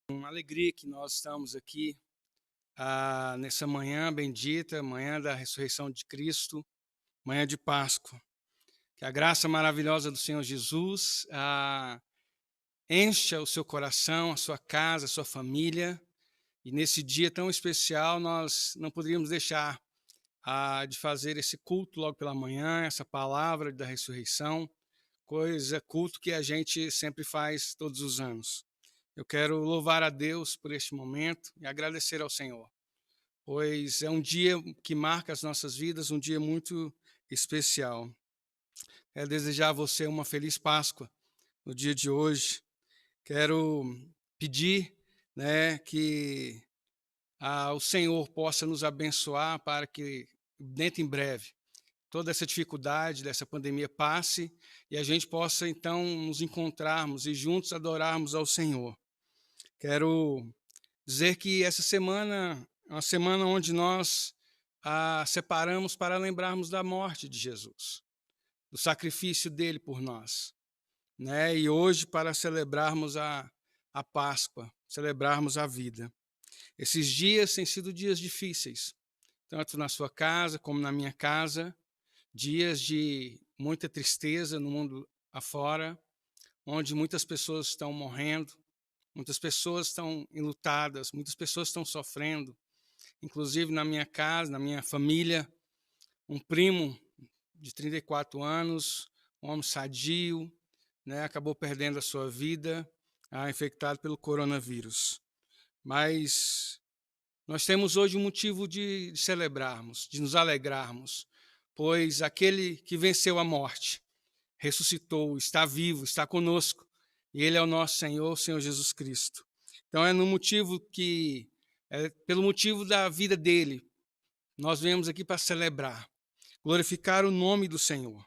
Uma alegria que nós estamos aqui nessa manhã bendita, manhã da ressurreição de Cristo, manhã de Páscoa. Que a graça maravilhosa do Senhor Jesus encha o seu coração, a sua casa, a sua família. E nesse dia tão especial, nós não poderíamos deixar de fazer esse culto logo pela manhã, essa palavra da ressurreição, culto que a gente sempre faz todos os anos. Eu quero louvar a Deus por este momento e agradecer ao Senhor, pois é um dia que marca as nossas vidas, um dia muito especial. Quero desejar a você uma feliz Páscoa no dia de hoje. Quero pedir, que o Senhor possa nos abençoar para que, dentro em breve, toda essa dificuldade dessa pandemia passe e a gente possa, então, nos encontrarmos e juntos adorarmos ao Senhor. Quero dizer que essa semana é uma semana onde nós separamos para lembrarmos da morte de Jesus, do sacrifício dele por nós, e hoje para celebrarmos a Páscoa, celebrarmos a vida. Esses dias têm sido dias difíceis, tanto na sua casa como na minha casa, dias de muita tristeza no mundo afora, onde muitas pessoas estão morrendo, muitas pessoas estão enlutadas, muitas pessoas estão sofrendo. Inclusive na minha casa, na minha família, um primo de 34 anos, um homem sadio, acabou perdendo a sua vida, infectado pelo coronavírus. Mas nós temos hoje um motivo de celebrarmos, de nos alegrarmos, pois aquele que venceu a morte, ressuscitou, está vivo, está conosco, e Ele é o nosso Senhor, o Senhor Jesus Cristo. Então pelo motivo da vida dele, nós viemos aqui para celebrar, glorificar o nome do Senhor.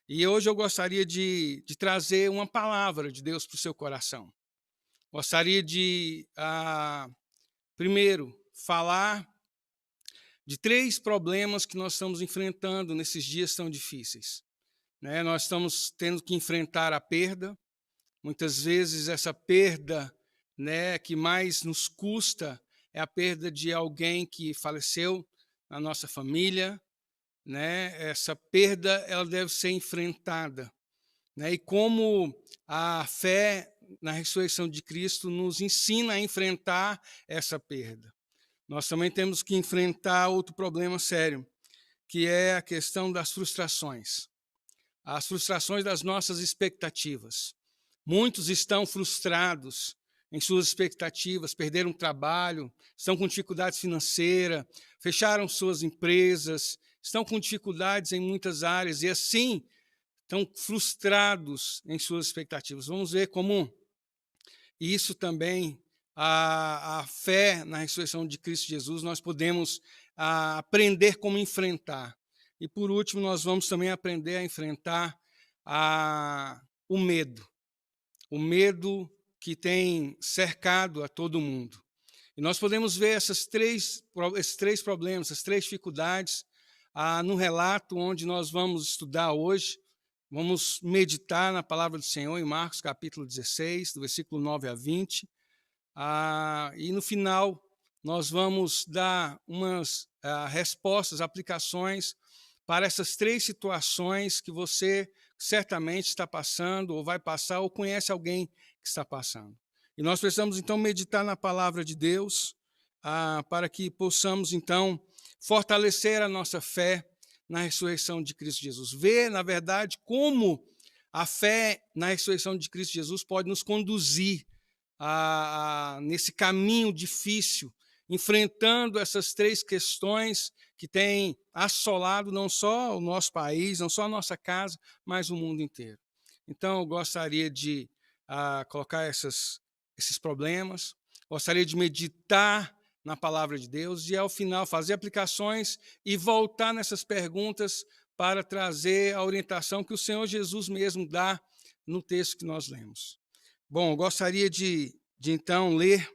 E hoje eu gostaria de trazer uma palavra de Deus para o seu coração. Gostaria de, primeiro, falar de 3 problemas que nós estamos enfrentando nesses dias tão difíceis. Nós estamos tendo que enfrentar a perda. Muitas vezes essa perda que mais nos custa é a perda de alguém que faleceu na nossa família. Essa perda ela deve ser enfrentada. E como a fé na ressurreição de Cristo nos ensina a enfrentar essa perda. Nós também temos que enfrentar outro problema sério, que é a questão das frustrações. As frustrações das nossas expectativas. Muitos estão frustrados em suas expectativas, perderam o trabalho, estão com dificuldades financeiras, fecharam suas empresas, estão com dificuldades em muitas áreas e assim estão frustrados em suas expectativas. Vamos ver como isso também, a fé na ressurreição de Cristo Jesus, nós podemos aprender como enfrentar. E por último, nós vamos também aprender a enfrentar o medo que tem cercado a todo mundo. E nós podemos ver esses três problemas, essas 3 dificuldades, no relato onde nós vamos estudar hoje. Vamos meditar na palavra do Senhor em Marcos capítulo 16, do versículo 9 a 20. E no final, nós vamos dar umas respostas, aplicações para essas 3 situações que você certamente está passando, ou vai passar, ou conhece alguém que está passando. E nós precisamos, então, meditar na palavra de Deus, para que possamos, então, fortalecer a nossa fé na ressurreição de Cristo Jesus. Ver, na verdade, como a fé na ressurreição de Cristo Jesus pode nos conduzir nesse caminho difícil, enfrentando essas 3 questões que têm assolado não só o nosso país, não só a nossa casa, mas o mundo inteiro. Então, eu gostaria de colocar esses problemas, gostaria de meditar na palavra de Deus e, ao final, fazer aplicações e voltar nessas perguntas para trazer a orientação que o Senhor Jesus mesmo dá no texto que nós lemos. Bom, eu gostaria de então ler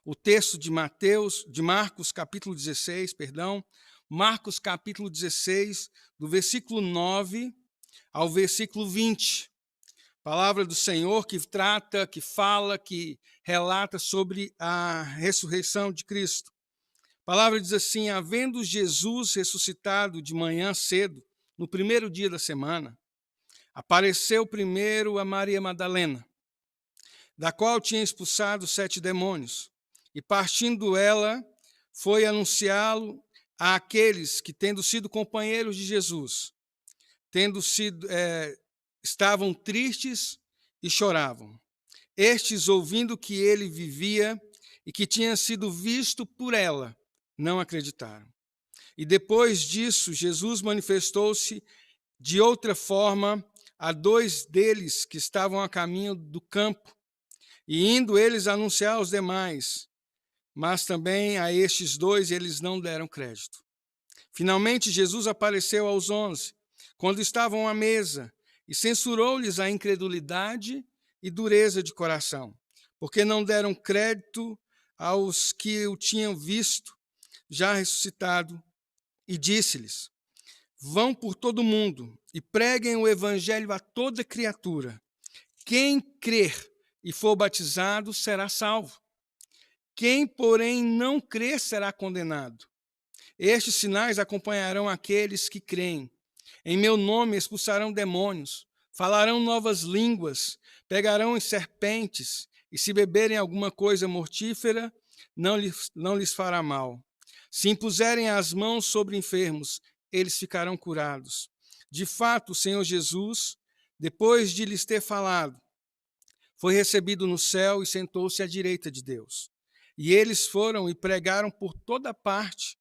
o texto de Marcos capítulo 16, Marcos capítulo 16, do versículo 9 ao versículo 20. Palavra do Senhor que trata, que fala, que relata sobre a ressurreição de Cristo. A palavra diz assim: havendo Jesus ressuscitado de manhã cedo, no primeiro dia da semana, apareceu primeiro a Maria Madalena, da qual tinha expulsado 7 demônios, e partindo ela, foi anunciá-lo àqueles que, tendo sido companheiros de Jesus, estavam tristes e choravam. Estes, ouvindo que ele vivia e que tinha sido visto por ela, não acreditaram. E depois disso, Jesus manifestou-se de outra forma a 2 deles que estavam a caminho do campo, e indo eles anunciar aos demais, mas também a estes 2 eles não deram crédito. Finalmente, Jesus apareceu aos 11, quando estavam à mesa, e censurou-lhes a incredulidade e dureza de coração, porque não deram crédito aos que o tinham visto já ressuscitado, e disse-lhes: vão por todo o mundo e preguem o evangelho a toda criatura. Quem crer e for batizado será salvo. Quem, porém, não crer será condenado. Estes sinais acompanharão aqueles que creem. Em meu nome expulsarão demônios, falarão novas línguas, pegarão em serpentes, e se beberem alguma coisa mortífera, não lhes fará mal. Se impuserem as mãos sobre enfermos, eles ficarão curados. De fato, o Senhor Jesus, depois de lhes ter falado, foi recebido no céu e sentou-se à direita de Deus. E eles foram e pregaram por toda parte,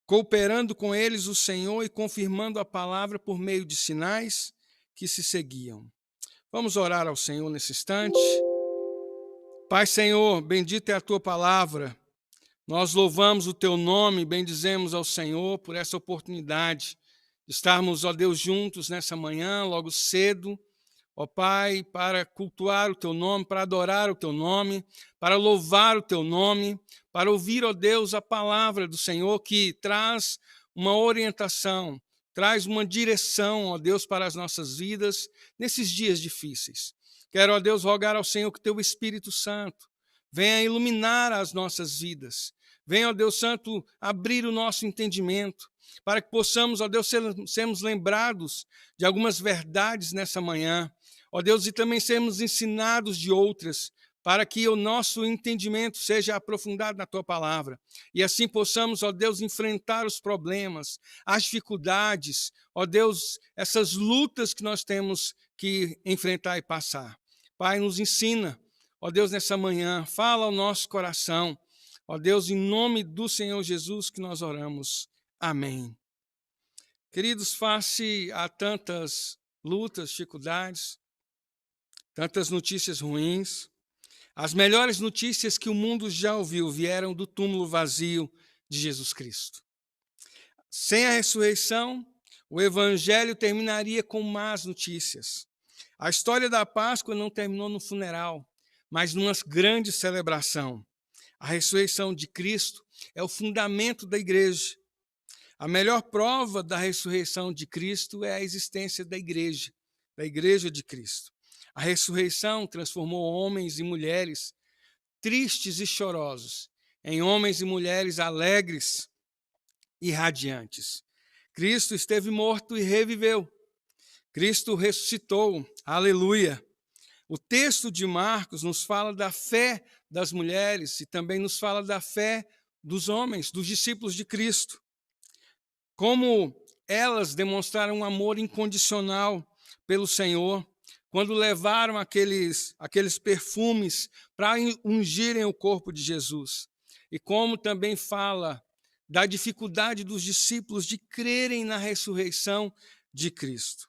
cooperando com eles o Senhor e confirmando a palavra por meio de sinais que se seguiam. Vamos orar ao Senhor nesse instante. Pai Senhor, bendita é a tua palavra. Nós louvamos o teu nome, bendizemos ao Senhor por essa oportunidade de estarmos, ó Deus, juntos nessa manhã, logo cedo, ó Pai, para cultuar o teu nome, para adorar o teu nome, para louvar o teu nome, para ouvir, ó Deus, a palavra do Senhor que traz uma orientação, traz uma direção, ó Deus, para as nossas vidas nesses dias difíceis. Quero, ó Deus, rogar ao Senhor que teu Espírito Santo venha iluminar as nossas vidas. Venha, ó Deus Santo, abrir o nosso entendimento, para que possamos, ó Deus, sermos lembrados de algumas verdades nessa manhã. Ó Deus, e também sermos ensinados de outras, para que o nosso entendimento seja aprofundado na tua palavra. E assim possamos, ó Deus, enfrentar os problemas, as dificuldades, ó Deus, essas lutas que nós temos que enfrentar e passar. Pai, nos ensina, ó Deus, nessa manhã, fala ao nosso coração. Ó Deus, em nome do Senhor Jesus que nós oramos. Amém. Queridos, face a tantas lutas, dificuldades, tantas notícias ruins, as melhores notícias que o mundo já ouviu vieram do túmulo vazio de Jesus Cristo. Sem a ressurreição, o evangelho terminaria com más notícias. A história da Páscoa não terminou no funeral, mas numa grande celebração. A ressurreição de Cristo é o fundamento da igreja. A melhor prova da ressurreição de Cristo é a existência da igreja de Cristo. A ressurreição transformou homens e mulheres tristes e chorosos em homens e mulheres alegres e radiantes. Cristo esteve morto e reviveu. Cristo ressuscitou. Aleluia! O texto de Marcos nos fala da fé das mulheres e também nos fala da fé dos homens, dos discípulos de Cristo. Como elas demonstraram um amor incondicional pelo Senhor, quando levaram aqueles perfumes para ungirem o corpo de Jesus. E como também fala da dificuldade dos discípulos de crerem na ressurreição de Cristo.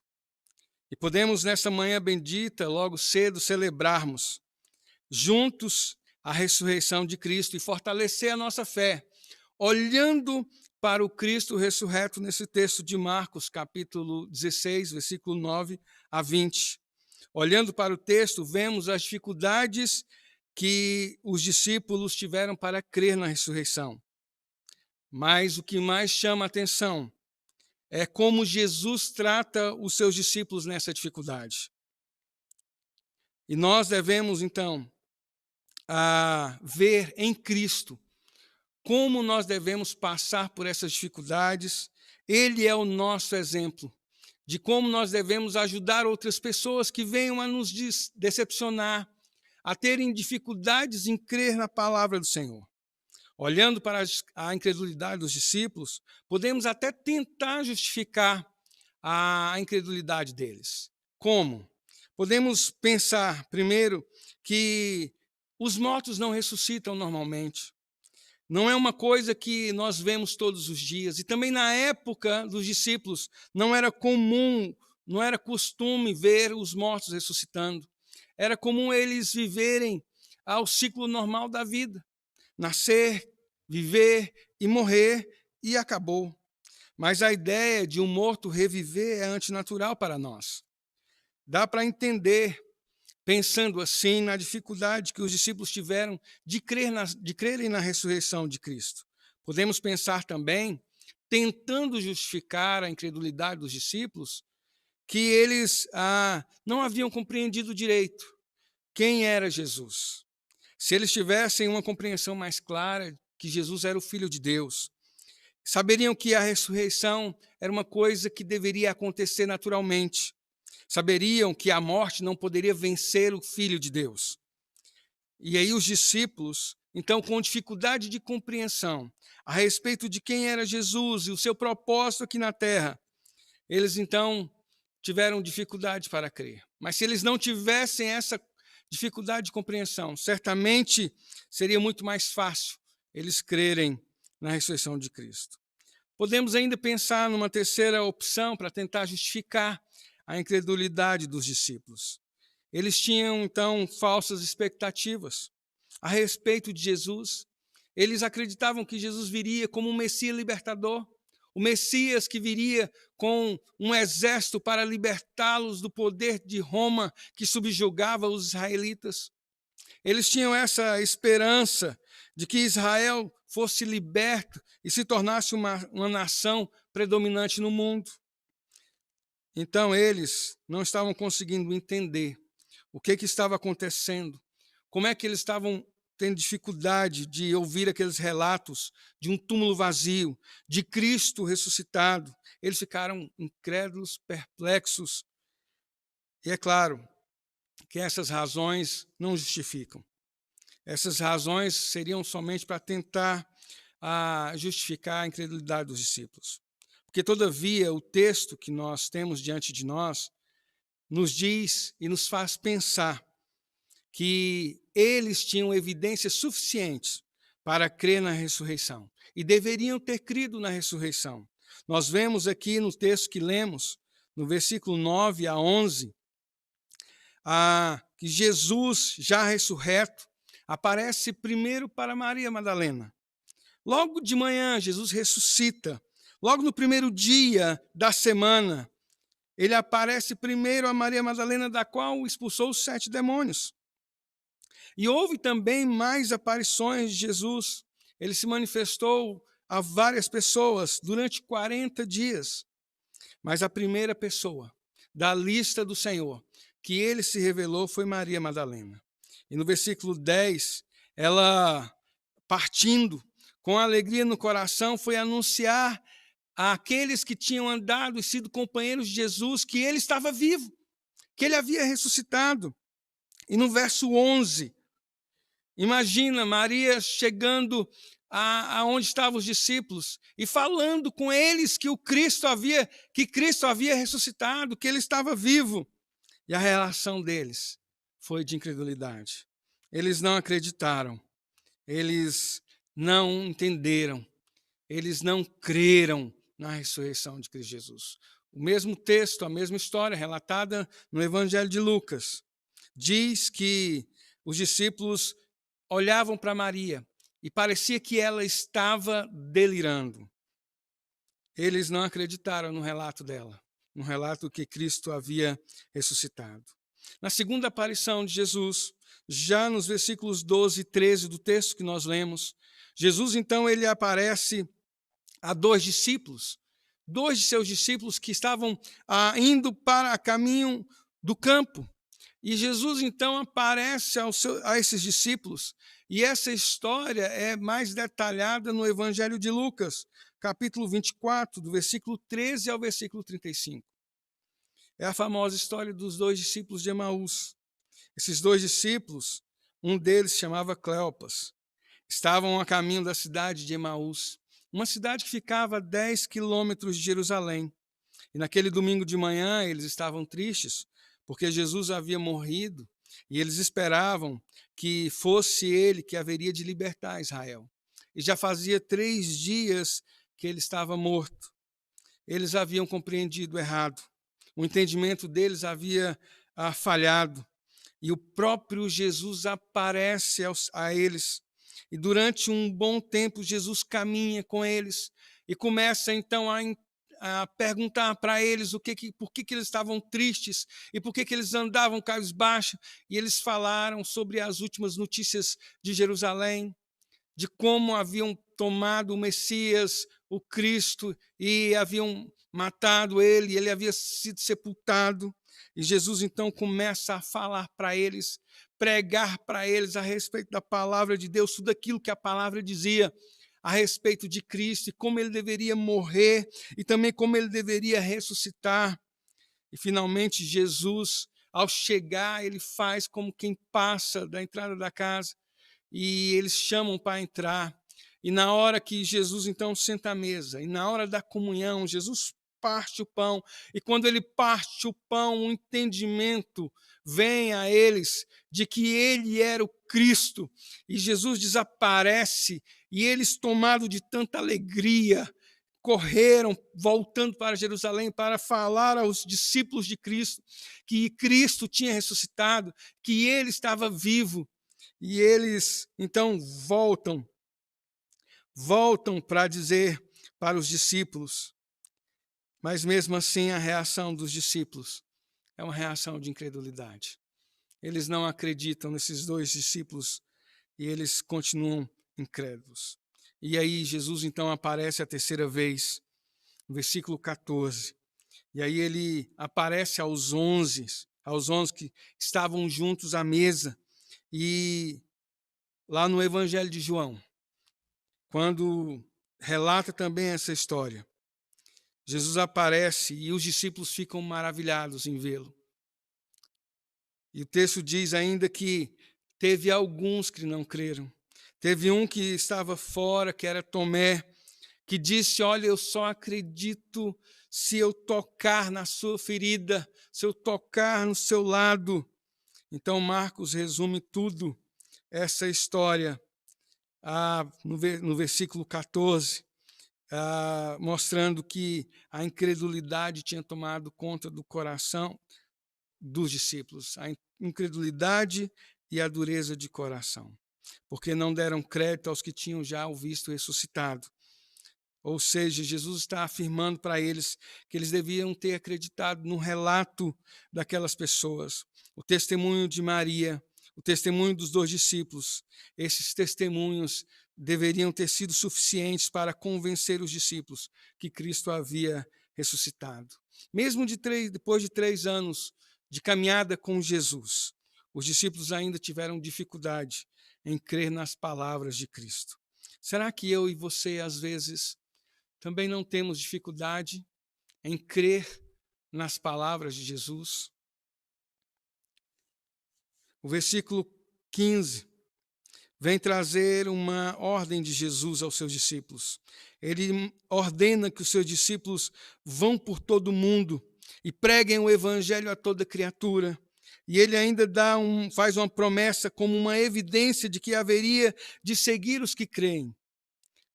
E podemos, nessa manhã bendita, logo cedo, celebrarmos juntos a ressurreição de Cristo e fortalecer a nossa fé, olhando para o Cristo ressurreto nesse texto de Marcos, capítulo 16, versículo 9 a 20. Olhando para o texto, vemos as dificuldades que os discípulos tiveram para crer na ressurreição. Mas o que mais chama a atenção é como Jesus trata os seus discípulos nessa dificuldade. E nós devemos, então, ver em Cristo como nós devemos passar por essas dificuldades. Ele é o nosso exemplo de como nós devemos ajudar outras pessoas que venham a nos decepcionar, a terem dificuldades em crer na palavra do Senhor. Olhando para a incredulidade dos discípulos, podemos até tentar justificar a incredulidade deles. Como? Podemos pensar, primeiro, que os mortos não ressuscitam normalmente. Não é uma coisa que nós vemos todos os dias. E também na época dos discípulos, não era comum, não era costume ver os mortos ressuscitando. Era comum eles viverem ao ciclo normal da vida. Nascer, viver e morrer, e acabou. Mas a ideia de um morto reviver é antinatural para nós. Dá para entender, pensando assim, na dificuldade que os discípulos tiveram de crerem na ressurreição de Cristo. Podemos pensar também, tentando justificar a incredulidade dos discípulos, que eles não haviam compreendido direito quem era Jesus. Se eles tivessem uma compreensão mais clara que Jesus era o Filho de Deus, saberiam que a ressurreição era uma coisa que deveria acontecer naturalmente. Saberiam que a morte não poderia vencer o Filho de Deus. E aí os discípulos, então, com dificuldade de compreensão a respeito de quem era Jesus e o seu propósito aqui na terra, eles então tiveram dificuldade para crer. Mas se eles não tivessem essa dificuldade de compreensão, certamente seria muito mais fácil eles crerem na ressurreição de Cristo. Podemos ainda pensar numa terceira opção para tentar justificar a incredulidade dos discípulos. Eles tinham, então, falsas expectativas a respeito de Jesus. Eles acreditavam que Jesus viria como um Messias libertador, o Messias que viria com um exército para libertá-los do poder de Roma que subjugava os israelitas. Eles tinham essa esperança de que Israel fosse liberto e se tornasse uma nação predominante no mundo. Então, eles não estavam conseguindo entender o que estava acontecendo, como é que eles estavam tendo dificuldade de ouvir aqueles relatos de um túmulo vazio, de Cristo ressuscitado. Eles ficaram incrédulos, perplexos. E é claro que essas razões não justificam. Essas razões seriam somente para tentar justificar a incredulidade dos discípulos. Porque, todavia, o texto que nós temos diante de nós nos diz e nos faz pensar que eles tinham evidências suficientes para crer na ressurreição e deveriam ter crido na ressurreição. Nós vemos aqui no texto que lemos, no versículo 9 a 11, que Jesus, já ressurreto, aparece primeiro para Maria Madalena. Logo de manhã, Jesus ressuscita. Logo no primeiro dia da semana, ele aparece primeiro a Maria Madalena, da qual expulsou os 7 demônios. E houve também mais aparições de Jesus. Ele se manifestou a várias pessoas durante 40 dias. Mas a primeira pessoa da lista do Senhor que ele se revelou foi Maria Madalena. E no versículo 10, ela, partindo com alegria no coração, foi anunciar àqueles que tinham andado e sido companheiros de Jesus que ele estava vivo, que ele havia ressuscitado. E no verso 11, imagina Maria chegando aonde estavam os discípulos e falando com eles que Cristo havia ressuscitado, que ele estava vivo. E a reação deles foi de incredulidade. Eles não acreditaram, eles não entenderam, eles não creram na ressurreição de Cristo Jesus. O mesmo texto, a mesma história relatada no Evangelho de Lucas, diz que os discípulos olhavam para Maria e parecia que ela estava delirando. Eles não acreditaram no relato dela, no relato que Cristo havia ressuscitado. Na segunda aparição de Jesus, já nos versículos 12 e 13 do texto que nós lemos, Jesus, então, ele aparece a 2 discípulos, 2 de seus discípulos que estavam indo para caminho do campo. E Jesus, então, aparece a esses discípulos, e essa história é mais detalhada no Evangelho de Lucas, capítulo 24, do versículo 13 ao versículo 35. É a famosa história dos dois discípulos de Emaús. Esses dois discípulos, um deles se chamava Cleopas, estavam a caminho da cidade de Emaús, uma cidade que ficava a 10 quilômetros de Jerusalém. E naquele domingo de manhã eles estavam tristes, porque Jesus havia morrido, e eles esperavam que fosse ele que haveria de libertar Israel. E já fazia 3 dias que ele estava morto. Eles haviam compreendido errado. O entendimento deles havia falhado. E o próprio Jesus aparece a eles. E durante um bom tempo, Jesus caminha com eles e começa então a perguntar para eles por que eles estavam tristes e por que eles andavam cabisbaixo. E eles falaram sobre as últimas notícias de Jerusalém, de como haviam tomado o Messias, o Cristo, e haviam matado ele, e ele havia sido sepultado. E Jesus então começa a falar para eles, pregar para eles a respeito da palavra de Deus, tudo aquilo que a palavra dizia a respeito de Cristo, e como ele deveria morrer, e também como ele deveria ressuscitar. E finalmente Jesus, ao chegar, ele faz como quem passa da entrada da casa, e eles chamam para entrar. E na hora que Jesus então senta à mesa, e na hora da comunhão, Jesus parte o pão, e quando ele parte o pão, um entendimento vem a eles de que ele era o Cristo, e Jesus desaparece, e eles, tomados de tanta alegria, correram, voltando para Jerusalém, para falar aos discípulos de Cristo que Cristo tinha ressuscitado, que ele estava vivo. E eles, então, voltam para dizer para os discípulos, mas mesmo assim a reação dos discípulos é uma reação de incredulidade. Eles não acreditam nesses dois discípulos e eles continuam incrédulos. E aí Jesus então aparece a terceira vez, no versículo 14. E aí ele aparece aos 11 que estavam juntos à mesa. E lá no Evangelho de João, quando relata também essa história, Jesus aparece e os discípulos ficam maravilhados em vê-lo. E o texto diz ainda que teve alguns que não creram. Teve um que estava fora, que era Tomé, que disse: olha, eu só acredito se eu tocar na sua ferida, se eu tocar no seu lado. Então Marcos resume tudo essa história no versículo 14, mostrando que a incredulidade tinha tomado conta do coração dos discípulos, a incredulidade e a dureza de coração, porque não deram crédito aos que tinham já o visto ressuscitado. Ou seja, Jesus está afirmando para eles que eles deviam ter acreditado no relato daquelas pessoas, o testemunho de Maria, o testemunho dos dois discípulos. Esses testemunhos deveriam ter sido suficientes para convencer os discípulos que Cristo havia ressuscitado. Mesmo depois de 3 anos de caminhada com Jesus, os discípulos ainda tiveram dificuldade em crer nas palavras de Cristo. Será que eu e você, às vezes, também não temos dificuldade em crer nas palavras de Jesus? O versículo 15 vem trazer uma ordem de Jesus aos seus discípulos. Ele ordena que os seus discípulos vão por todo o mundo e preguem o evangelho a toda criatura. E ele ainda faz uma promessa como uma evidência de que haveria de seguir os que creem.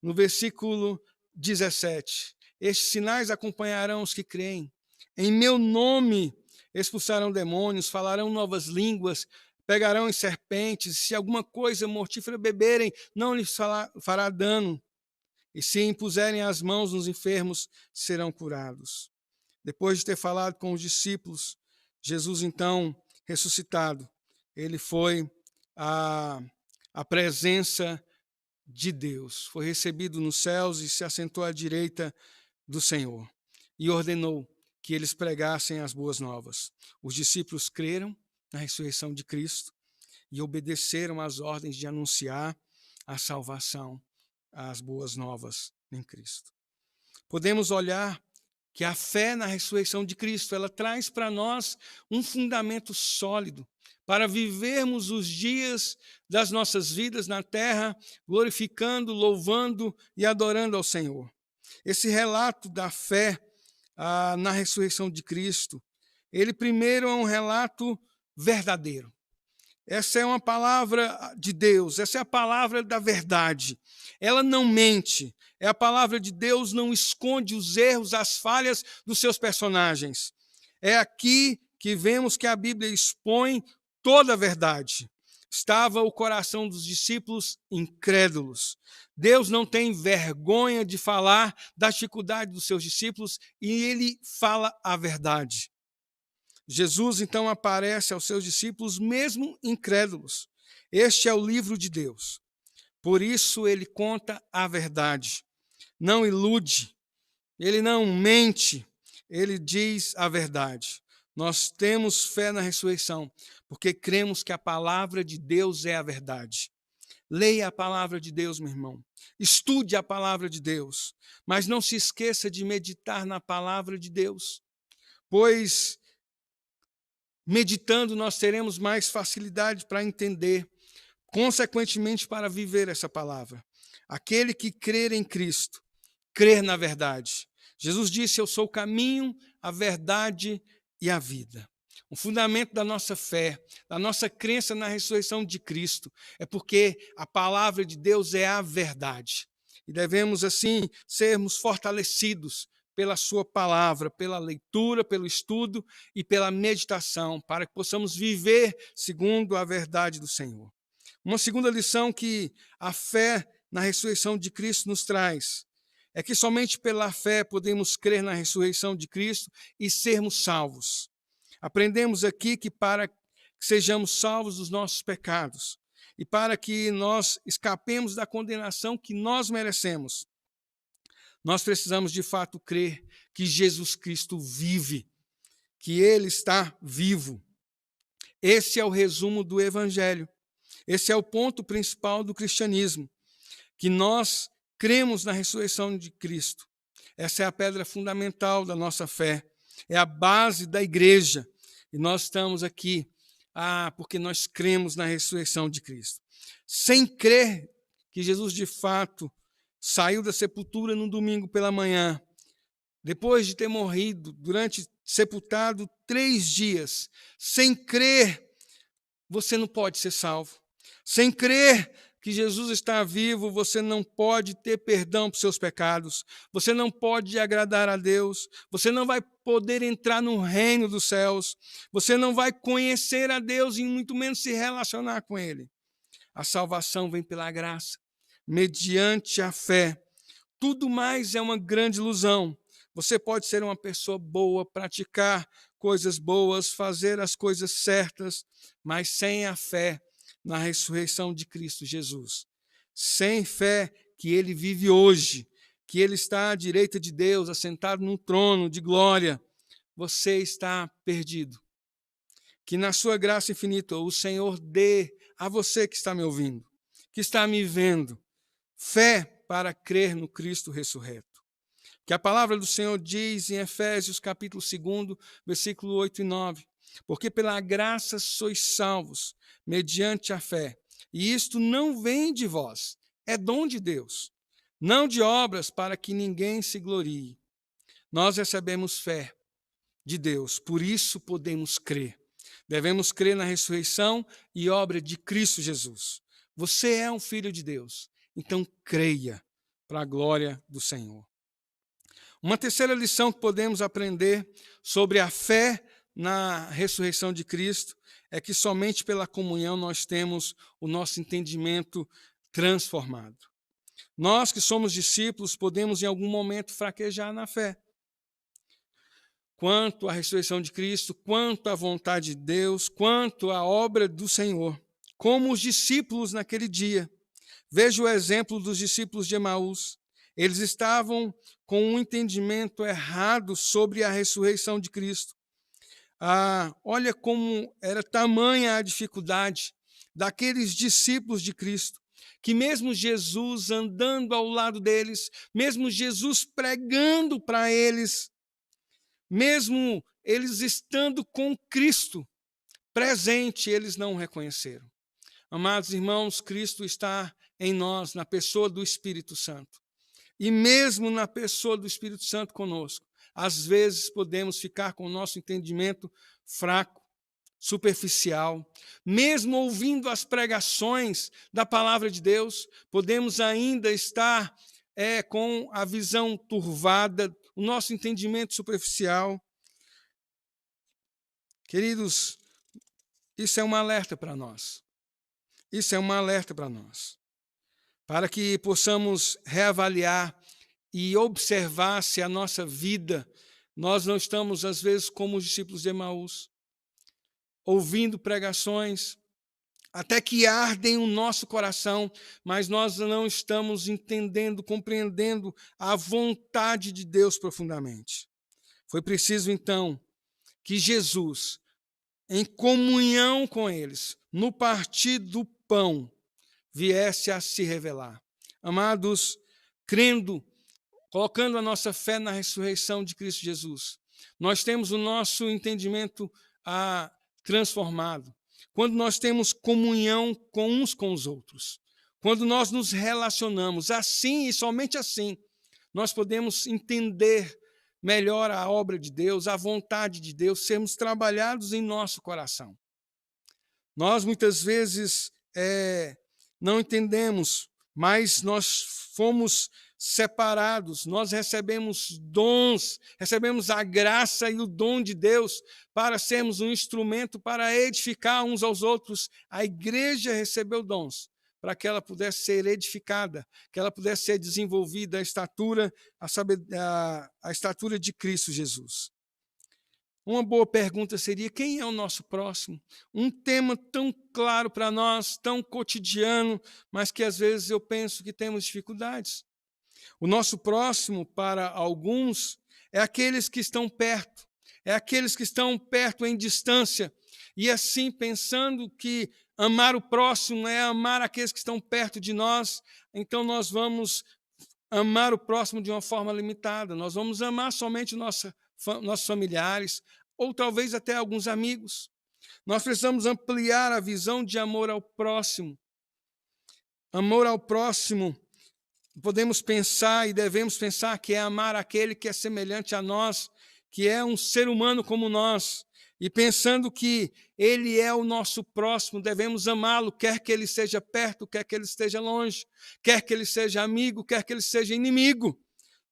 No versículo 17, estes sinais acompanharão os que creem. Em meu nome expulsarão demônios, falarão novas línguas, pegarão em serpentes, se alguma coisa mortífera beberem, não lhes fará dano. E se impuserem as mãos nos enfermos, serão curados. Depois de ter falado com os discípulos, Jesus, então, ressuscitado, ele foi à presença de Deus, foi recebido nos céus e se assentou à direita do Senhor e ordenou que eles pregassem as boas novas. Os discípulos creram na ressurreição de Cristo e obedeceram às ordens de anunciar a salvação, as boas novas em Cristo. Podemos olhar que a fé na ressurreição de Cristo, ela traz para nós um fundamento sólido para vivermos os dias das nossas vidas na terra, glorificando, louvando e adorando ao Senhor. Esse relato da fé na ressurreição de Cristo, ele primeiro é um relato verdadeiro. Essa é uma palavra de Deus, essa é a palavra da verdade. Ela não mente. É a palavra de Deus, não esconde os erros, as falhas dos seus personagens. É aqui que vemos que a Bíblia expõe toda a verdade. Estava o coração dos discípulos incrédulos. Deus não tem vergonha de falar da dificuldade dos seus discípulos e ele fala a verdade. Jesus, então, aparece aos seus discípulos, mesmo incrédulos. Este é o livro de Deus. Por isso, ele conta a verdade. Não ilude, ele não mente, ele diz a verdade. Nós temos fé na ressurreição, porque cremos que a palavra de Deus é a verdade. Leia a palavra de Deus, meu irmão. Estude a palavra de Deus. Mas não se esqueça de meditar na palavra de Deus, pois meditando, nós teremos mais facilidade para entender, consequentemente, para viver essa palavra. Aquele que crer em Cristo, crer na verdade. Jesus disse: eu sou o caminho, a verdade e a vida. O fundamento da nossa fé, da nossa crença na ressurreição de Cristo, é porque a palavra de Deus é a verdade. E devemos, assim, sermos fortalecidos pela sua palavra, pela leitura, pelo estudo e pela meditação, para que possamos viver segundo a verdade do Senhor. Uma segunda lição que a fé na ressurreição de Cristo nos traz é que somente pela fé podemos crer na ressurreição de Cristo e sermos salvos. Aprendemos aqui que para que sejamos salvos dos nossos pecados e para que nós escapemos da condenação que nós merecemos, nós precisamos de fato crer que Jesus Cristo vive, que Ele está vivo. Esse é o resumo do Evangelho. Esse é o ponto principal do cristianismo, que nós cremos na ressurreição de Cristo. Essa é a pedra fundamental da nossa fé, é a base da igreja. E nós estamos aqui porque nós cremos na ressurreição de Cristo. Sem crer que Jesus de fato saiu da sepultura no domingo pela manhã, depois de ter morrido, sepultado 3 dias, sem crer, você não pode ser salvo. Sem crer que Jesus está vivo, você não pode ter perdão para os seus pecados, você não pode agradar a Deus, você não vai poder entrar no reino dos céus, você não vai conhecer a Deus e muito menos se relacionar com Ele. A salvação vem pela graça, mediante a fé. Tudo mais é uma grande ilusão. Você pode ser uma pessoa boa, praticar coisas boas, fazer as coisas certas, mas sem a fé na ressurreição de Cristo Jesus, sem fé que Ele vive hoje, que Ele está à direita de Deus, assentado num trono de glória, você está perdido. Que na sua graça infinita o Senhor dê a você que está me ouvindo, que está me vendo, fé para crer no Cristo ressurreto. Que a palavra do Senhor diz em Efésios capítulo 2, versículo 8 e 9, porque pela graça sois salvos, mediante a fé. E isto não vem de vós, é dom de Deus, não de obras para que ninguém se glorie. Nós recebemos fé de Deus, por isso podemos crer. Devemos crer na ressurreição e obra de Cristo Jesus. Você é um filho de Deus, então creia para a glória do Senhor. Uma terceira lição que podemos aprender sobre a fé na ressurreição de Cristo é que somente pela comunhão nós temos o nosso entendimento transformado. Nós que somos discípulos podemos em algum momento fraquejar na fé. Quanto à ressurreição de Cristo, quanto à vontade de Deus, quanto à obra do Senhor. Como os discípulos naquele dia. Veja o exemplo dos discípulos de Emaús. Eles estavam com um entendimento errado sobre a ressurreição de Cristo. Olha como era tamanha a dificuldade daqueles discípulos de Cristo, que mesmo Jesus andando ao lado deles, mesmo Jesus pregando para eles, mesmo eles estando com Cristo presente, eles não o reconheceram. Amados irmãos, Cristo está em nós, na pessoa do Espírito Santo. E mesmo na pessoa do Espírito Santo conosco, às vezes podemos ficar com o nosso entendimento fraco, superficial. Mesmo ouvindo as pregações da palavra de Deus, podemos ainda estar com a visão turvada, o nosso entendimento superficial. Queridos, isso é um alerta para nós. Isso é um alerta para nós. Para que possamos reavaliar e observar se a nossa vida, nós não estamos, às vezes, como os discípulos de Emaús, ouvindo pregações, até que ardem o nosso coração, mas nós não estamos entendendo, compreendendo a vontade de Deus profundamente. Foi preciso, então, que Jesus, em comunhão com eles, no partir do pão, viesse a se revelar. Amados, crendo, colocando a nossa fé na ressurreição de Cristo Jesus, nós temos o nosso entendimento transformado. Quando nós temos comunhão com uns com os outros, quando nós nos relacionamos, assim e somente assim, nós podemos entender melhor a obra de Deus, a vontade de Deus, sermos trabalhados em nosso coração. Nós muitas vezes não entendemos, mas nós fomos separados, nós recebemos dons, recebemos a graça e o dom de Deus para sermos um instrumento para edificar uns aos outros. A igreja recebeu dons para que ela pudesse ser edificada, que ela pudesse ser desenvolvida a estatura de Cristo Jesus. Uma boa pergunta seria: quem é o nosso próximo? Um tema tão claro para nós, tão cotidiano, mas que às vezes eu penso que temos dificuldades. O nosso próximo, para alguns, é aqueles que estão perto, em distância, e assim pensando que amar o próximo é amar aqueles que estão perto de nós, então nós vamos amar o próximo de uma forma limitada, nós vamos amar somente nossos familiares, ou talvez até alguns amigos. Nós precisamos ampliar a visão de amor ao próximo. Amor ao próximo, podemos pensar e devemos pensar que é amar aquele que é semelhante a nós, que é um ser humano como nós, e pensando que ele é o nosso próximo, devemos amá-lo, quer que ele esteja perto, quer que ele esteja longe, quer que ele seja amigo, quer que ele seja inimigo.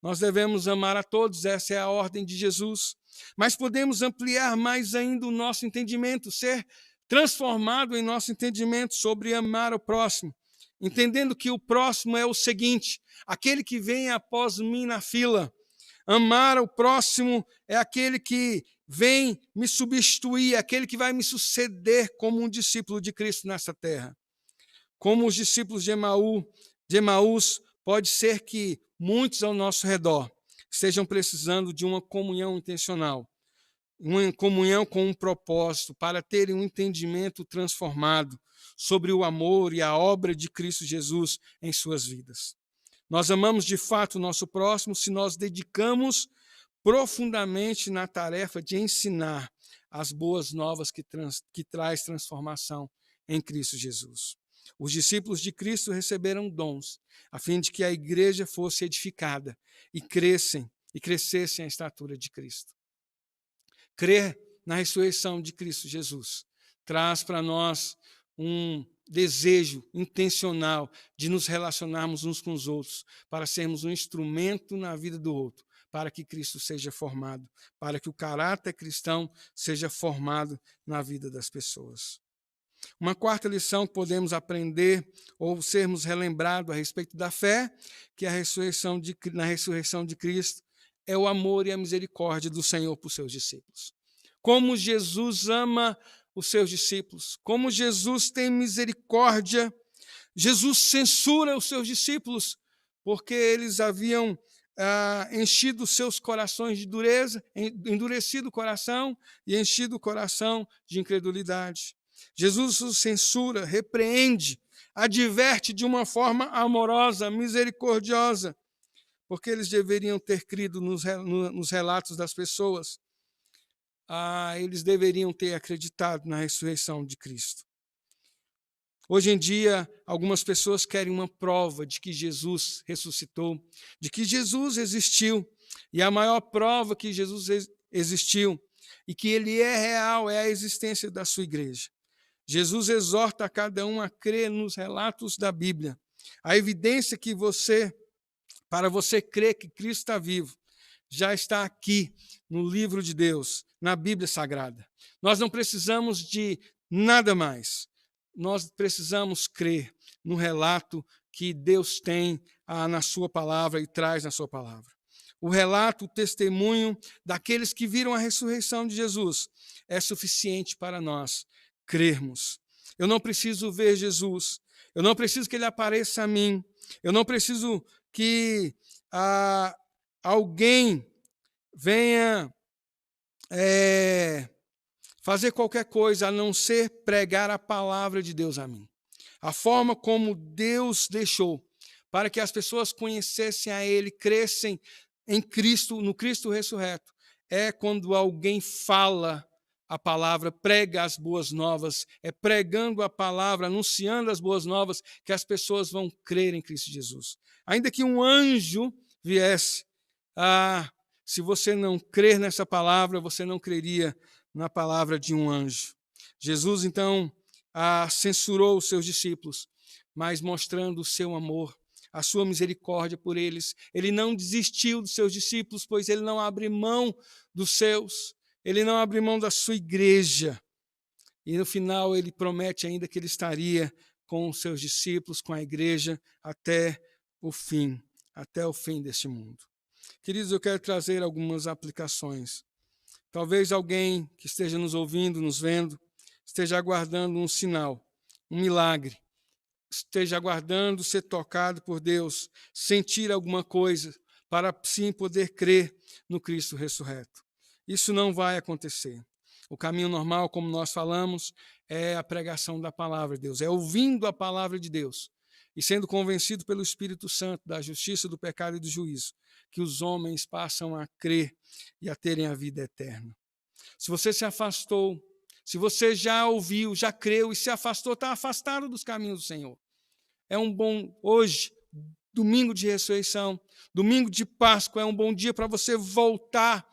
Nós devemos amar a todos, essa é a ordem de Jesus. Mas podemos ampliar mais ainda o nosso entendimento, ser transformado em nosso entendimento sobre amar o próximo, entendendo que o próximo é o seguinte: aquele que vem após mim na fila. Amar o próximo é aquele que vem me substituir, aquele que vai me suceder como um discípulo de Cristo nessa terra. Como os discípulos de Emaús, pode ser que muitos ao nosso redor estejam precisando de uma comunhão intencional, uma comunhão com um propósito, para terem um entendimento transformado sobre o amor e a obra de Cristo Jesus em suas vidas. Nós amamos de fato o nosso próximo se nós dedicamos profundamente na tarefa de ensinar as boas novas que traz transformação em Cristo Jesus. Os discípulos de Cristo receberam dons, a fim de que a igreja fosse edificada e crescessem a estatura de Cristo. Crer na ressurreição de Cristo Jesus traz para nós um desejo intencional de nos relacionarmos uns com os outros, para sermos um instrumento na vida do outro, para que Cristo seja formado, para que o caráter cristão seja formado na vida das pessoas. Uma quarta lição que podemos aprender ou sermos relembrados a respeito da fé, que na ressurreição de Cristo, é o amor e a misericórdia do Senhor por seus discípulos. Como Jesus ama os seus discípulos, como Jesus tem misericórdia. Jesus censura os seus discípulos, porque eles haviam enchido os seus corações de dureza, endurecido o coração e enchido o coração de incredulidade. Jesus os censura, repreende, adverte de uma forma amorosa, misericordiosa, porque eles deveriam ter crido nos relatos das pessoas. Eles deveriam ter acreditado na ressurreição de Cristo. Hoje em dia, algumas pessoas querem uma prova de que Jesus ressuscitou, de que Jesus existiu. E a maior prova que Jesus existiu e que ele é real é a existência da sua igreja. Jesus exorta a cada um a crer nos relatos da Bíblia. A evidência que para você crer que Cristo está vivo, já está aqui no livro de Deus, na Bíblia Sagrada. Nós não precisamos de nada mais. Nós precisamos crer no relato que Deus tem na sua palavra e traz na sua palavra. O relato, o testemunho daqueles que viram a ressurreição de Jesus é suficiente para nós crermos. Eu não preciso ver Jesus, eu não preciso que ele apareça a mim, eu não preciso que alguém venha fazer qualquer coisa a não ser pregar a palavra de Deus a mim. A forma como Deus deixou para que as pessoas conhecessem a Ele, crescem em Cristo, no Cristo ressurreto, é quando alguém fala a palavra, prega as boas novas, é pregando a palavra, anunciando as boas novas, que as pessoas vão crer em Cristo Jesus. Ainda que um anjo viesse, se você não crer nessa palavra, você não creria na palavra de um anjo. Jesus, então, censurou os seus discípulos, mas mostrando o seu amor, a sua misericórdia por eles. Ele não desistiu dos seus discípulos, pois ele não abre mão dos seus, ele não abre mão da sua igreja. E no final ele promete ainda que ele estaria com os seus discípulos, com a igreja, até o fim deste mundo. Queridos, eu quero trazer algumas aplicações. Talvez alguém que esteja nos ouvindo, nos vendo, esteja aguardando um sinal, um milagre, esteja aguardando ser tocado por Deus, sentir alguma coisa, para sim poder crer no Cristo ressurreto. Isso não vai acontecer. O caminho normal, como nós falamos, é a pregação da palavra de Deus, é ouvindo a palavra de Deus e sendo convencido pelo Espírito Santo da justiça, do pecado e do juízo, que os homens passam a crer e a terem a vida eterna. Se você se afastou, se você já ouviu, já creu e se afastou, está afastado dos caminhos do Senhor. É um bom, hoje, domingo de ressurreição, domingo de Páscoa, é um bom dia para você voltar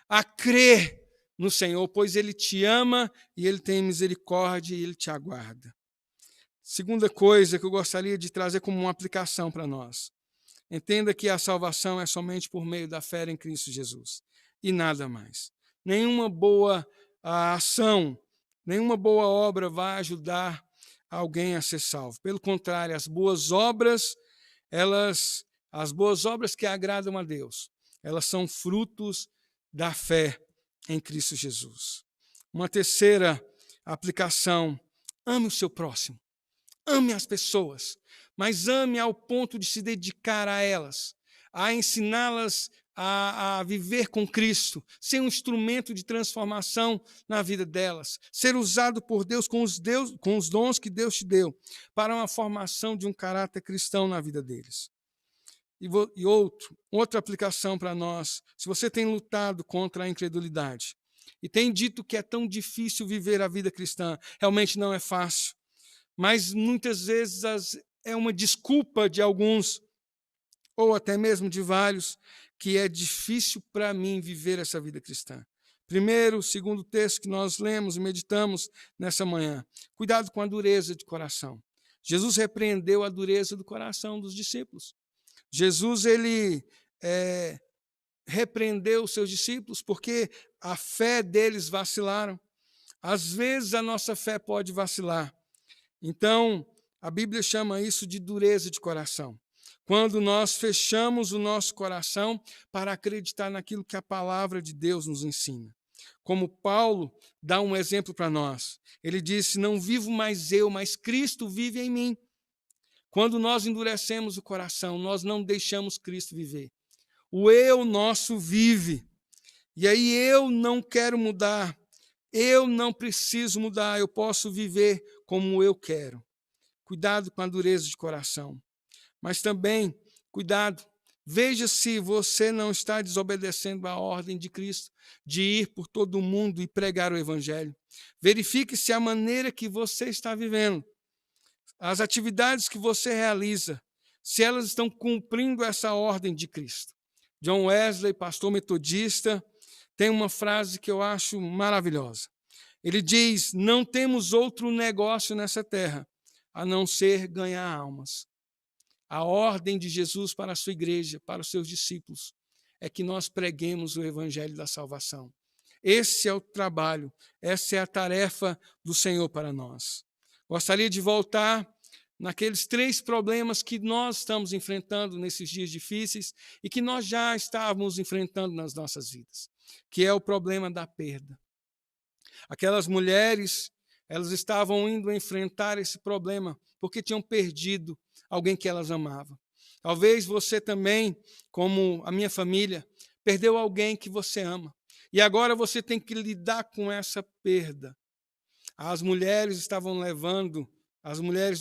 a crer no Senhor, pois Ele te ama e Ele tem misericórdia e Ele te aguarda. Segunda coisa que eu gostaria de trazer como uma aplicação para nós. Entenda que a salvação é somente por meio da fé em Cristo Jesus e nada mais. Nenhuma boa ação, nenhuma boa obra vai ajudar alguém a ser salvo. Pelo contrário, as boas obras que agradam a Deus, elas são frutos da fé em Cristo Jesus. Uma terceira aplicação: ame o seu próximo, ame as pessoas, mas ame ao ponto de se dedicar a elas, a ensiná-las a viver com Cristo, ser um instrumento de transformação na vida delas, ser usado por Deus com os dons que Deus te deu, para uma formação de um caráter cristão na vida deles. E outra aplicação para nós: se você tem lutado contra a incredulidade e tem dito que é tão difícil viver a vida cristã, realmente não é fácil, mas muitas vezes é uma desculpa de alguns, ou até mesmo de vários, que é difícil para mim viver essa vida cristã. Primeiro, segundo texto que nós lemos e meditamos nessa manhã: cuidado com a dureza de coração. Jesus repreendeu a dureza do coração dos discípulos. Jesus, ele repreendeu os seus discípulos porque a fé deles vacilaram. Às vezes a nossa fé pode vacilar. Então, a Bíblia chama isso de dureza de coração. Quando nós fechamos o nosso coração para acreditar naquilo que a palavra de Deus nos ensina. Como Paulo dá um exemplo para nós. Ele disse: não vivo mais eu, mas Cristo vive em mim. Quando nós endurecemos o coração, nós não deixamos Cristo viver. O eu nosso vive. E aí eu não quero mudar. Eu não preciso mudar. Eu posso viver como eu quero. Cuidado com a dureza de coração. Mas também, cuidado, veja se você não está desobedecendo a ordem de Cristo de ir por todo o mundo e pregar o Evangelho. Verifique se a maneira que você está vivendo, as atividades que você realiza, se elas estão cumprindo essa ordem de Cristo. John Wesley, pastor metodista, tem uma frase que eu acho maravilhosa. Ele diz: não temos outro negócio nessa terra a não ser ganhar almas. A ordem de Jesus para a sua igreja, para os seus discípulos, é que nós preguemos o evangelho da salvação. Esse é o trabalho, essa é a tarefa do Senhor para nós. Gostaria de voltar naqueles 3 problemas que nós estamos enfrentando nesses dias difíceis e que nós já estávamos enfrentando nas nossas vidas, que é o problema da perda. Aquelas mulheres, elas estavam indo enfrentar esse problema porque tinham perdido alguém que elas amavam. Talvez você também, como a minha família, perdeu alguém que você ama. E agora você tem que lidar com essa perda. As mulheres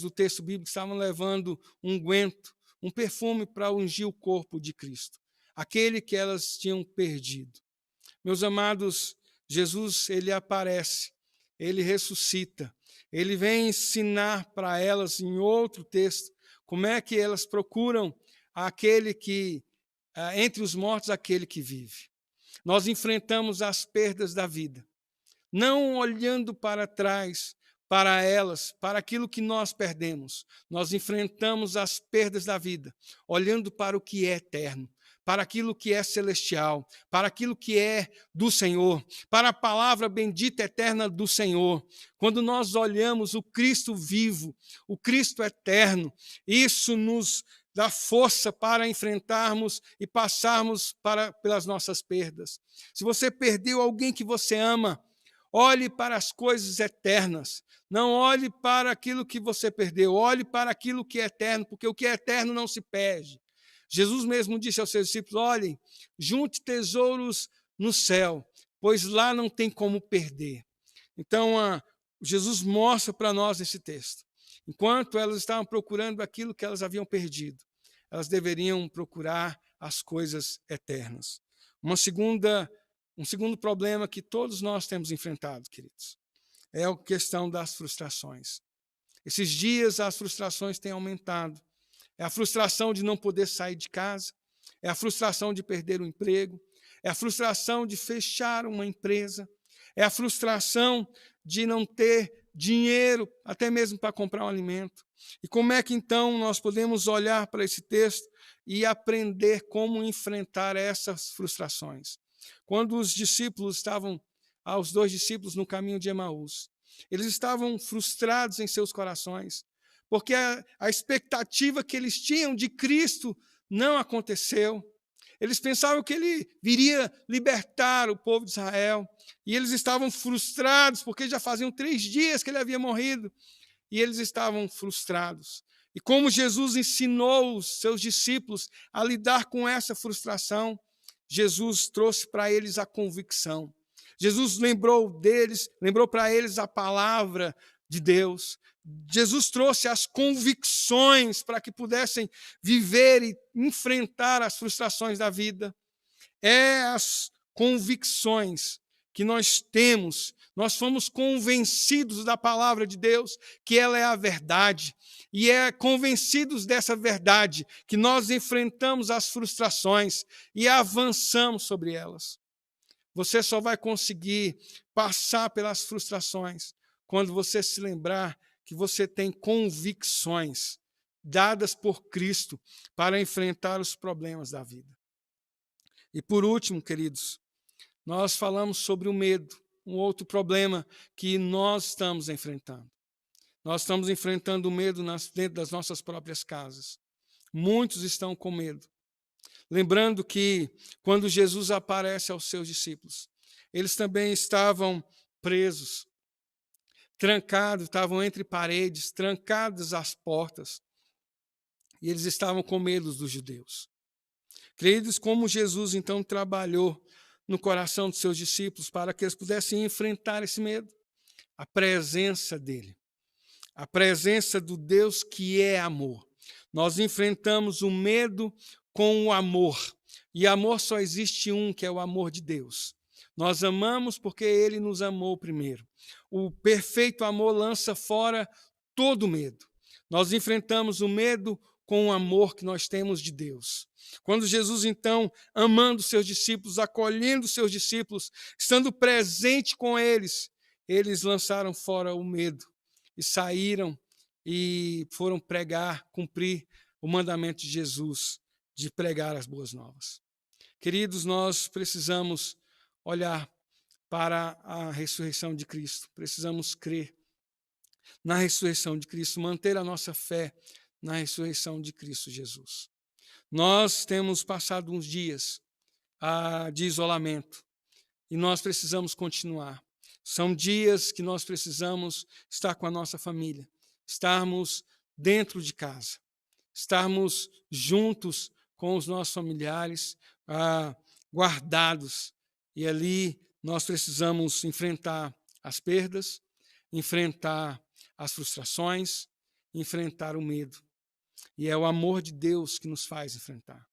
do texto bíblico estavam levando um unguento, um perfume para ungir o corpo de Cristo, aquele que elas tinham perdido. Meus amados, Jesus, ele aparece, ele ressuscita, ele vem ensinar para elas, em outro texto, como é que elas procuram aquele que, entre os mortos, aquele que vive. Nós enfrentamos as perdas da vida, não olhando para trás, para elas, para aquilo que nós perdemos. Nós enfrentamos as perdas da vida, olhando para o que é eterno, para aquilo que é celestial, para aquilo que é do Senhor, para a palavra bendita eterna do Senhor. Quando nós olhamos o Cristo vivo, o Cristo eterno, isso nos dá força para enfrentarmos e passarmos pelas nossas perdas. Se você perdeu alguém que você ama, olhe para as coisas eternas. Não olhe para aquilo que você perdeu, olhe para aquilo que é eterno, porque o que é eterno não se perde. Jesus mesmo disse aos seus discípulos: olhem, junte tesouros no céu, pois lá não tem como perder. Então, Jesus mostra para nós nesse texto. Enquanto elas estavam procurando aquilo que elas haviam perdido, elas deveriam procurar as coisas eternas. Um segundo problema que todos nós temos enfrentado, queridos, é a questão das frustrações. Esses dias as frustrações têm aumentado. É a frustração de não poder sair de casa, é a frustração de perder o emprego, é a frustração de fechar uma empresa, é a frustração de não ter dinheiro até mesmo para comprar um alimento. E como é que então nós podemos olhar para esse texto e aprender como enfrentar essas frustrações? Quando os os 2 discípulos no caminho de Emaús, eles estavam frustrados em seus corações, porque a expectativa que eles tinham de Cristo não aconteceu. Eles pensavam que ele viria libertar o povo de Israel, e eles estavam frustrados, porque já faziam 3 dias que ele havia morrido, e eles estavam frustrados. E como Jesus ensinou os seus discípulos a lidar com essa frustração, Jesus trouxe para eles a convicção. Jesus lembrou para eles a palavra de Deus. Jesus trouxe as convicções para que pudessem viver e enfrentar as frustrações da vida. É as convicções que nós temos. Nós fomos convencidos da palavra de Deus, que ela é a verdade. E é convencidos dessa verdade que nós enfrentamos as frustrações e avançamos sobre elas. Você só vai conseguir passar pelas frustrações quando você se lembrar que você tem convicções dadas por Cristo para enfrentar os problemas da vida. E por último, queridos, nós falamos sobre o medo, um outro problema que nós estamos enfrentando. Nós estamos enfrentando o medo dentro das nossas próprias casas. Muitos estão com medo. Lembrando que quando Jesus aparece aos seus discípulos, eles também estavam presos, trancados, estavam entre paredes, trancadas as portas, e eles estavam com medo dos judeus. Queridos, como Jesus então trabalhou no coração dos seus discípulos para que eles pudessem enfrentar esse medo? A presença dele, a presença do Deus que é amor. Nós enfrentamos o medo com o amor. E amor só existe um, que é o amor de Deus. Nós amamos porque ele nos amou primeiro. O perfeito amor lança fora todo medo. Nós enfrentamos o medo com o amor que nós temos de Deus. Quando Jesus, então, amando seus discípulos, acolhendo seus discípulos, estando presente com eles, eles lançaram fora o medo e saíram e foram pregar, cumprir o mandamento de Jesus de pregar as boas novas. Queridos, nós precisamos olhar para a ressurreição de Cristo, precisamos crer na ressurreição de Cristo, manter a nossa fé na ressurreição de Cristo Jesus. Nós temos passado uns dias de isolamento e nós precisamos continuar. São dias que nós precisamos estar com a nossa família, estarmos dentro de casa, estarmos juntos com os nossos familiares, guardados. E ali nós precisamos enfrentar as perdas, enfrentar as frustrações, enfrentar o medo. E é o amor de Deus que nos faz enfrentar.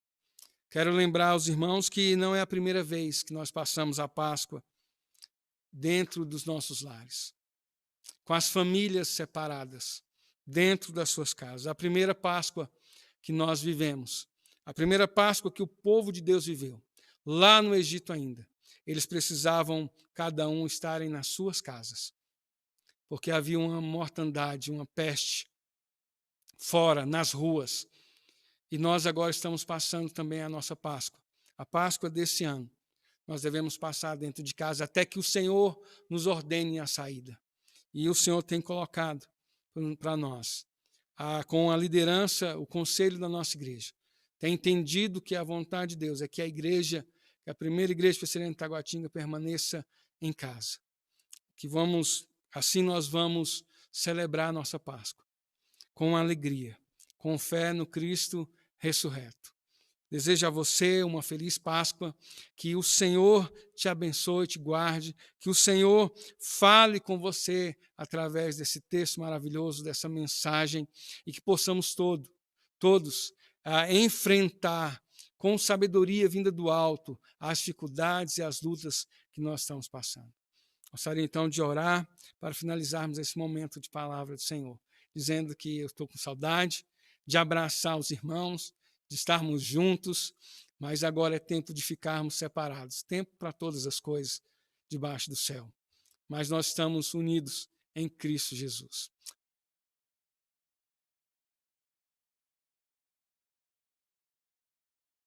Quero lembrar aos irmãos que não é a primeira vez que nós passamos a Páscoa dentro dos nossos lares, com as famílias separadas, dentro das suas casas. A primeira Páscoa que nós vivemos, a primeira Páscoa que o povo de Deus viveu, lá no Egito ainda, eles precisavam, cada um, estarem nas suas casas, porque havia uma mortandade, uma peste fora, nas ruas. E nós agora estamos passando também a nossa Páscoa, a Páscoa desse ano. Nós devemos passar dentro de casa até que o Senhor nos ordene a saída. E o Senhor tem colocado para nós, com a liderança, o conselho da nossa igreja, tem entendido que a vontade de Deus é que a igreja, que a primeira igreja presbiteriana de Taguatinga permaneça em casa. Assim nós vamos celebrar a nossa Páscoa, com alegria, com fé no Cristo ressurreto. Desejo a você uma feliz Páscoa, que o Senhor te abençoe, te guarde, que o Senhor fale com você através desse texto maravilhoso, dessa mensagem, e que possamos todos enfrentar com sabedoria vinda do alto as dificuldades e as lutas que nós estamos passando. Gostaria então de orar para finalizarmos esse momento de palavra do Senhor, dizendo que eu estou com saudade de abraçar os irmãos, de estarmos juntos, mas agora é tempo de ficarmos separados, tempo para todas as coisas debaixo do céu. Mas nós estamos unidos em Cristo Jesus.